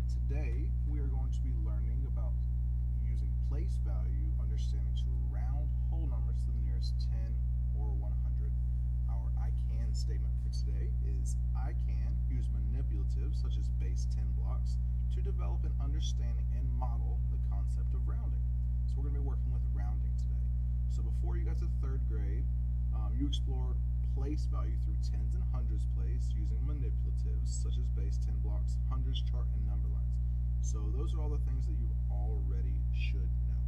Today we are going to be learning about using place value understanding to round whole numbers to the nearest 10 or 100. Our I can statement for today is I can use manipulatives such as base 10 blocks to develop an understanding and model the concept of rounding. So we're going to be working with rounding today. So before you got to third grade, you explored place value through tens and hundreds place using manipulatives such as base 10 blocks, hundreds chart, and number lines. So those are all the things that you already should know.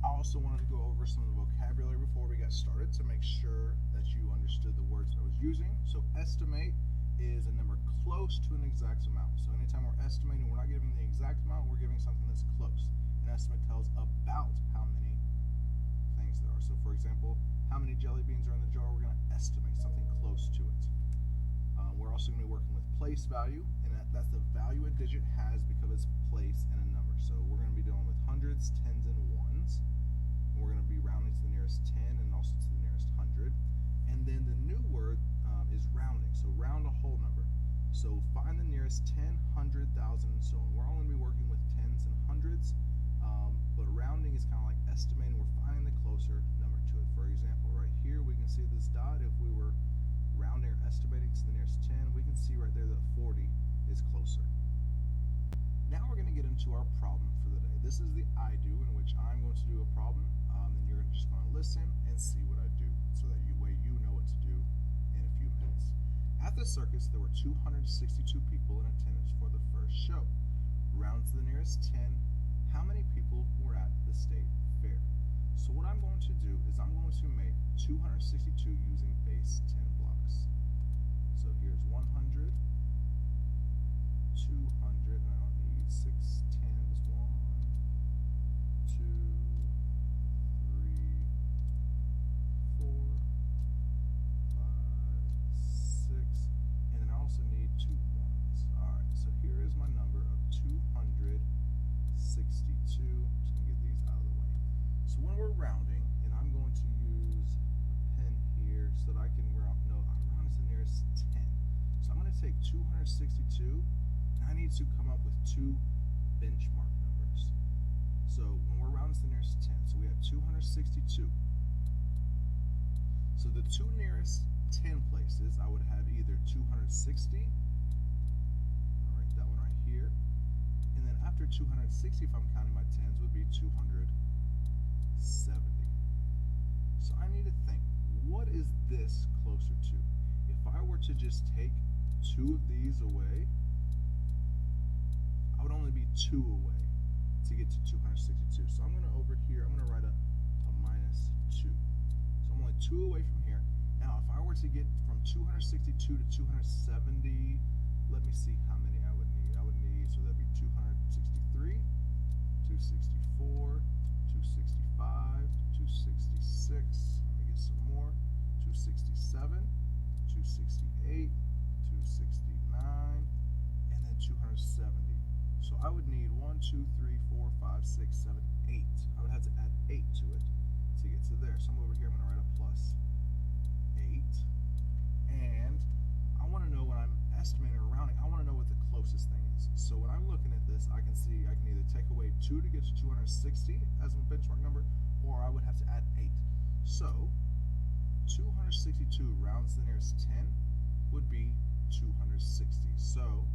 I also wanted to go over some of the vocabulary before we got started to make sure that you understood the words that I was using. So estimate is a number close to an exact amount. So anytime we're estimating, we're not giving the exact amount, we're giving something that's close. An estimate tells about how many things there are. So for example, how many jelly beans are in the jar, we're going to estimate something close to it. We're also going to be working with place value, and that's the value a digit has because of its place in a number. So we're going to be dealing with hundreds, tens, and ones. And we're going to be rounding to the nearest 10 and also to the nearest 100. And then the new word is rounding, so round a whole number. So find the nearest 10, 100, 1,000, and so on. We're only going to be working with tens and hundreds, but rounding is kind of like estimating. We're finding the closer number to it. For example, right here we can see this dot. If we were rounding or estimating to the nearest 10, we can see right there that 40 is closer. Now we're going to get into our problem for the day. This is the I do, in which I'm going to do a problem, and you're just going to listen and see what I do, so that you know what to do in a few minutes. At the circus, there were 262 people in attendance for the first show. Round to the nearest 10, how many people were at the state fair? So what I'm going to do is I'm going to make 262 using base 10 blocks. So here's 100, 200, and I'll need 6 tens. 1, 2, 3, 4, 5, 6, and then I also need 2 ones. Alright, so here is my number of 262. I'm just going to get these out of the way. So when we're rounding, and I'm going to use a pen here so that I can round, no, I'm rounding to the nearest 10. So I'm going to take 262, and I need to come up with 2 benchmark numbers. So when we're rounding to the nearest 10, so we have 262. So the 2 nearest 10 places, I would have either 260, I'll write that one right here, and then after 260, if I'm counting my tens, would be 270. So I need to think, what is this closer to? If I were to just take 2 of these away, I would only be 2 away to get to 262. So I'm going to over here, I'm going to write a minus 2. So I'm only 2 away from here. Now if I were to get from 262 to 270, let me see how many I would need. So that'd be 263, 264, 265, 266, let me get some more, 267, 268, 269, and then 270. So I would need 1, 2, 3, 4, 5, 6, 7, 8. I would have to add 8 to it to get to there. So I'm over here, I'm going to write a plus 8. And I want to know when I'm estimating or rounding, I want to know what the closest thing is. So when I'm looking at this, I can see I can either take away 2 to get to 260 as my benchmark number, or I would have to add 8. So 262 rounds to the nearest 10 would be 260. So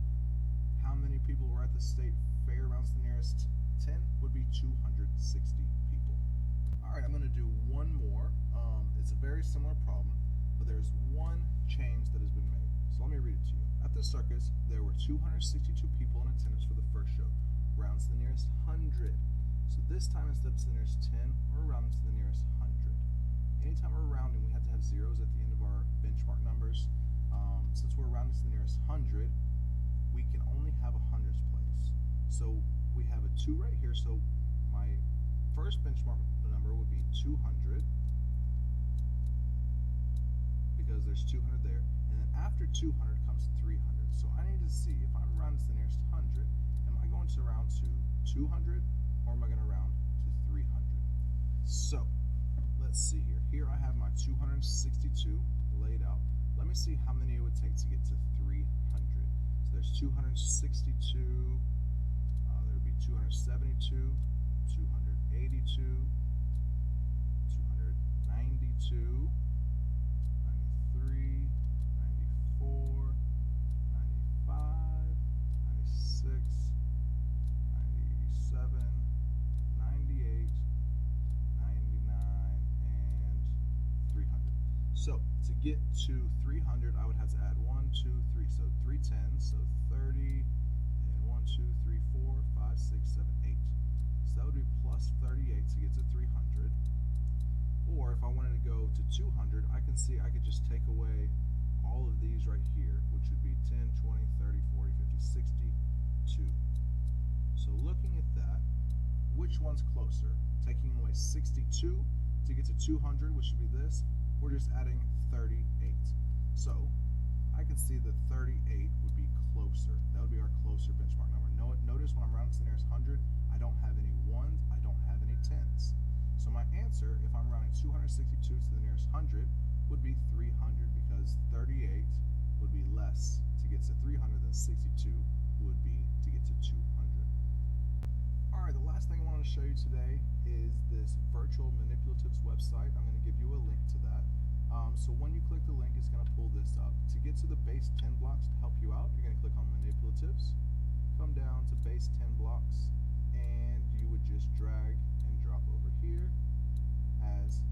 how many people were at the state fair rounds to the nearest 10 would be 260 people. Alright, I'm going to do one more. It's a very similar problem, but there's one change that has been made. So let me read it to you. At the circus, there were 262 people in attendance for the first show. Rounds to the nearest 100. So this time, instead of to the nearest 10, we're rounding to the nearest 100. Anytime we're rounding, we have to have zeros at the end of our benchmark numbers. Since we're rounding to the nearest 100, we can only have a hundreds place. So we have a 2 right here. So my first benchmark number would be 200, because there's 200 there, and then after 200 comes 300. So I need to see if I'm rounding to the nearest 100, am I going to round to 200 or am I going to round to 300? So let's see here. Here I have my 262 laid out. Let me see how many it would take to get to 300. So there's 262, there would be 272, 282, 292, 93, 94, 95, 96, 97, 98, 99, and 300. So to get to 300, I would have to add 1, 2, 3. So 3 tens, so 30, and 1, 2, 3, 4, 5, 6, 7, 8. So that would be plus 38 to get to 300. Or if I wanted to go to 200, I can see I could just take away all of these right here, which would be 10, 20, 30, 40, 50, 62. So looking at that, which one's closer? Taking away 62 to get to 200, which would be this, or just adding 38. So I can see that 38 would be closer. That would be our closer benchmark number. Notice when I'm rounding to the nearest 100, I don't have any ones, I don't have any tens. So my answer, if I'm rounding 262 to the nearest 100, would be 300, because 38 would be less to get to 300 than 62 would be to get to 200. Alright, the last thing I wanted to show you today is this virtual manipulatives website. I'm going to give you a link to that. So when you click the link, it's going to pull this up. To get to the base 10 blocks to help you out, you're going to click on manipulatives, come down to base 10 blocks, and you would just drag and drop over here as